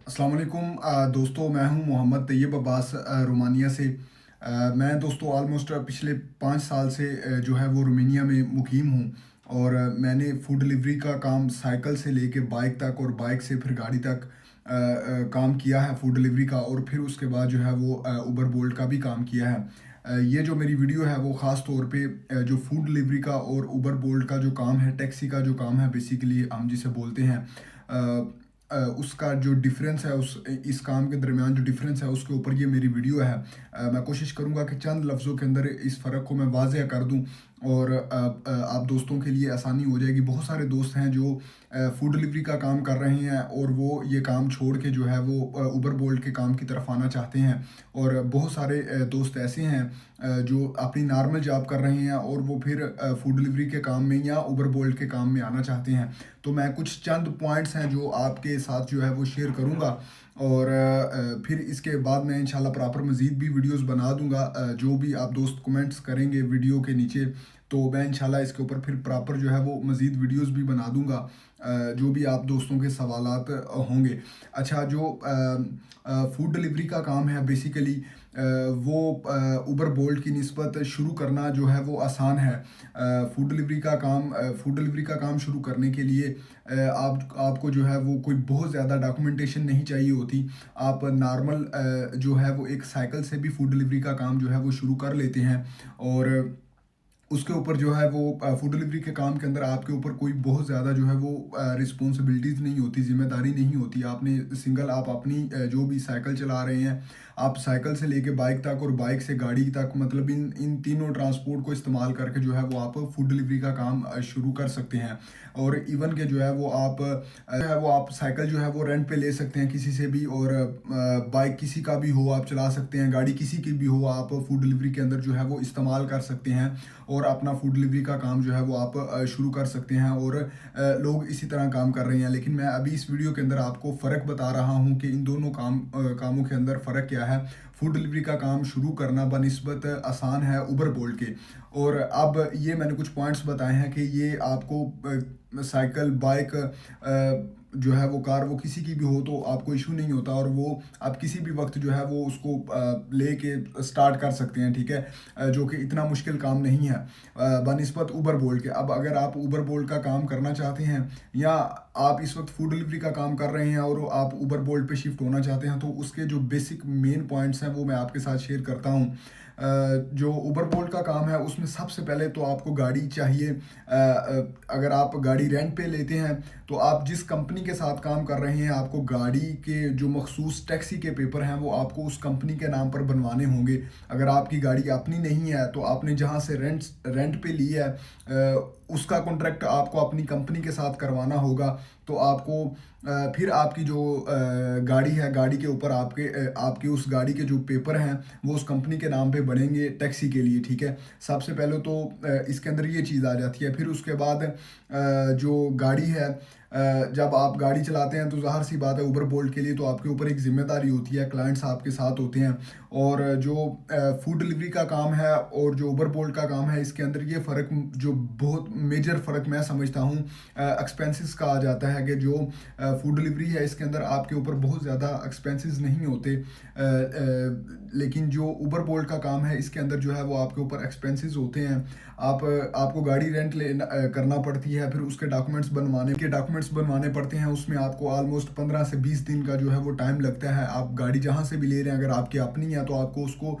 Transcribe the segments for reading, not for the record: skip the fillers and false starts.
अस्सलाम वालेकुम दोस्तों, मैं हूं मोहम्मद तैयब अब्बास रोमानिया से। मैं दोस्तों ऑलमोस्ट पिछले 5 साल से जो है वो रोमानिया में मुकीम हूं। और मैंने फूड डिलीवरी का काम साइकिल से लेके बाइक तक और बाइक से फिर गाड़ी तक काम किया है फूड डिलीवरी का। और फिर उसके बाद जो है वो उबर बोल्ट का भी काम किया है। ये जो मेरी वीडियो है वो ख़ास तौर पे जो फूड डिलीवरी का और उबर बोल्ट का जो काम है, टैक्सी का जो काम है, बेसिकली हम जिसे बोलते हैं, उसका जो डिफरेंस है, उस इस काम के दरमियान जो डिफरेंस है उसके ऊपर ये मेरी वीडियो है। मैं कोशिश करूँगा कि चंद लफ्ज़ों के अंदर इस फ़र्क को मैं वाज़ेह कर दूँ और आप दोस्तों के लिए आसानी हो जाएगी। बहुत सारे दोस्त हैं जो फूड डिलीवरी का काम कर रहे हैं और वो ये काम छोड़ के जो है वो उबर बोल्ट के काम की तरफ आना चाहते हैं। और बहुत सारे दोस्त ऐसे हैं जो अपनी नॉर्मल जॉब कर रहे हैं और वो फिर फूड डिलीवरी के काम में या उबर बोल्ट के काम में आना चाहते हैं। तो मैं कुछ चंद पॉइंट्स हैं जो आपके साथ जो है वो शेयर करूंगा। और फिर इसके बाद मैं इंशाल्लाह प्रॉपर मज़ीद भी वीडियोस बना दूंगा। जो भी आप दोस्त कमेंट्स करेंगे वीडियो के नीचे, तो मैं इंशाल्लाह इसके ऊपर फिर प्रॉपर जो है वो मज़ीद वीडियोस भी बना दूंगा, जो भी आप दोस्तों के सवालात होंगे। अच्छा, जो फूड डिलीवरी का काम है बेसिकली वो उबर बोल्ट की निस्बत शुरू करना जो है वो आसान है। फूड डिलीवरी का काम शुरू करने के लिए आपको जो है वो कोई बहुत ज़्यादा डॉक्यूमेंटेशन नहीं चाहिए होती। आप नॉर्मल जो है वो एक साइकिल से भी फूड डिलीवरी का काम जो है वो शुरू कर लेते हैं। और उसके ऊपर जो है वो फूड डिलीवरी के काम के अंदर आपके ऊपर कोई बहुत ज़्यादा जो है वो रिस्पॉन्सिबिलिटीज़ नहीं होती, जिम्मेदारी नहीं होती। आपने सिंगल आप अपनी जो भी साइकिल चला रहे हैं, आप साइकिल से लेके बाइक तक और बाइक से गाड़ी तक, मतलब इन इन तीनों ट्रांसपोर्ट को इस्तेमाल करके जो है वो आप फूड डिलीवरी का काम शुरू कर सकते हैं। और इवन के जो है वो आप साइकिल जो है वो रेंट पे ले सकते हैं किसी से भी। और बाइक किसी का भी हो आप चला सकते हैं, गाड़ी किसी की भी हो आप फूड डिलीवरी के अंदर जो है वो इस्तेमाल कर सकते हैं और अपना फूड डिलीवरी का काम जो है वो आप शुरू कर सकते हैं। और लोग इसी तरह काम कर रहे हैं। लेकिन मैं अभी इस वीडियो के अंदर आपको फ़र्क बता रहा हूँ कि इन दोनों कामों के अंदर फ़र्क क्या है। फूड डिलीवरी का काम शुरू करना बनिस्बत आसान है उबर बोल्ट के। और अब ये मैंने कुछ पॉइंट्स बताए हैं कि ये आपको साइकिल, बाइक, जो है वो कार, वो किसी की भी हो तो आपको इशू नहीं होता। और वो आप किसी भी वक्त जो है वो उसको लेके स्टार्ट कर सकते हैं, ठीक है। जो कि इतना मुश्किल काम नहीं है बनिस्बत उबर बोल्ट के। अब अगर आप उबर बोल्ट का काम करना चाहते हैं या आप इस वक्त फूड डिलीवरी का काम कर रहे हैं और आप उबर बोल्ट पे शिफ्ट होना चाहते हैं, तो उसके जो बेसिक मेन पॉइंट्स हैं वो मैं आपके साथ शेयर करता हूँ। जो उबर बोल्ट का काम है उसमें सबसे पहले तो आपको गाड़ी चाहिए। अगर आप गाड़ी रेंट पे लेते हैं तो आप जिस कंपनी के साथ काम कर रहे हैं, आपको गाड़ी के जो मखसूस टैक्सी के पेपर हैं वो आपको उस कंपनी के नाम पर बनवाने होंगे। अगर आपकी गाड़ी अपनी नहीं है तो आपने जहाँ से रेंट पे ली है, उसका कॉन्ट्रैक्ट आपको अपनी कंपनी के साथ करवाना होगा। तो आपको फिर आपकी जो गाड़ी है, गाड़ी के ऊपर आपके उस गाड़ी के जो पेपर हैं वो उस कंपनी के नाम पे बनेंगे टैक्सी के लिए, ठीक है। सबसे पहले तो इसके अंदर ये चीज़ आ जाती है। फिर उसके बाद जो गाड़ी है, जब आप गाड़ी चलाते हैं तो ज़ाहिर सी बात है उबर बोल्ट के लिए तो आपके ऊपर एक जिम्मेदारी होती है, क्लाइंट्स आपके साथ होते हैं। और जो फूड डिलीवरी का काम है और जो उबर बोल्ट का काम है, इसके अंदर ये फ़र्क, जो बहुत मेजर फ़र्क मैं समझता हूँ, एक्सपेंसेस का आ जाता है। कि जो फूड डिलीवरी है इसके अंदर आपके ऊपर बहुत ज़्यादा एक्सपेंसेस नहीं होते। लेकिन जो उबर बोल्ट का काम है इसके अंदर जो है वो आपके ऊपर एक्सपेंसेस होते हैं। आपको गाड़ी रेंट करना पड़ती है, फिर उसके डॉक्यूमेंट्स बनवाने पड़ते हैं। उसमें आपको ऑलमोस्ट 15 से 20 दिन का जो है वो टाइम लगता है। आप गाड़ी जहाँ से भी ले रहे हैं, अगर आपकी अपनी है तो आपको उसको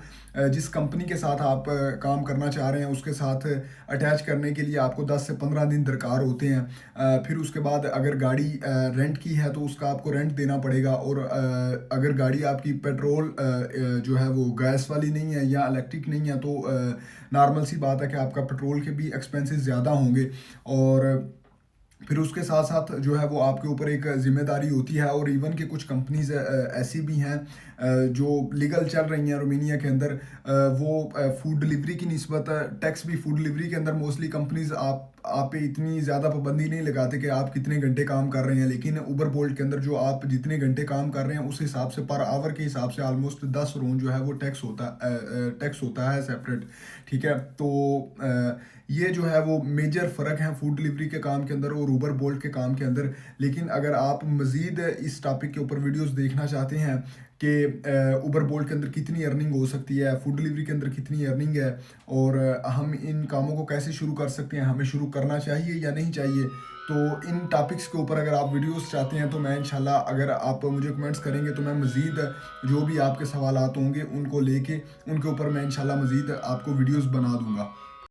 जिस कंपनी के साथ आप काम करना चाह रहे हैं उसके साथ अटैच करने के लिए आपको 10 से 15 दिन दरकार होते हैं। फिर उसके बाद अगर गाड़ी रेंट की है तो उसका आपको रेंट देना पड़ेगा। और अगर गाड़ी आपकी पेट्रोल जो है वो गैस वाली नहीं है या इलेक्ट्रिक नहीं है तो नॉर्मल सी बात है कि आपका पेट्रोल के भी एक्सपेंसेस ज़्यादा होंगे। और फिर उसके साथ साथ जो है वो आपके ऊपर एक जिम्मेदारी होती है। और इवन के कुछ कंपनीज ऐसी भी हैं जो लीगल चल रही हैं रोमानिया के अंदर, वो फूड डिलीवरी की निस्बत टैक्स भी फूड डिलीवरी के अंदर मोस्टली कंपनीज आप पे इतनी ज़्यादा पाबंदी नहीं लगाते कि आप कितने घंटे काम कर रहे हैं। लेकिन उबर बोल्ट के अंदर जो आप जितने घंटे काम कर रहे हैं उस हिसाब से पर आवर के हिसाब से ऑलमोस्ट 10 रोन जो है वो टैक्स होता है सेपरेट, ठीक है। तो ये जो है वो मेजर फ़र्क है फूड डिलीवरी के काम के अंदर और ऊबर बोल्ट के काम के अंदर। लेकिन अगर आप मज़ीद इस टॉपिक के ऊपर वीडियोस देखना चाहते हैं कि ऊबर बोल्ट के अंदर कितनी अर्निंग हो सकती है, फूड डिलीवरी के अंदर कितनी अर्निंग है, और हम इन कामों को कैसे शुरू कर सकते हैं, हमें शुरू करना चाहिए या नहीं चाहिए, तो इन टॉपिक्स के ऊपर अगर आप वीडियोस चाहते हैं तो मैं इंशाल्लाह, अगर आप मुझे कमेंट्स करेंगे तो मैं मज़ीद जो भी आपके सवालात होंगे उनको लेके उनके ऊपर मैं इंशाल्लाह मज़ीद आपको वीडियोस बना दूंगा।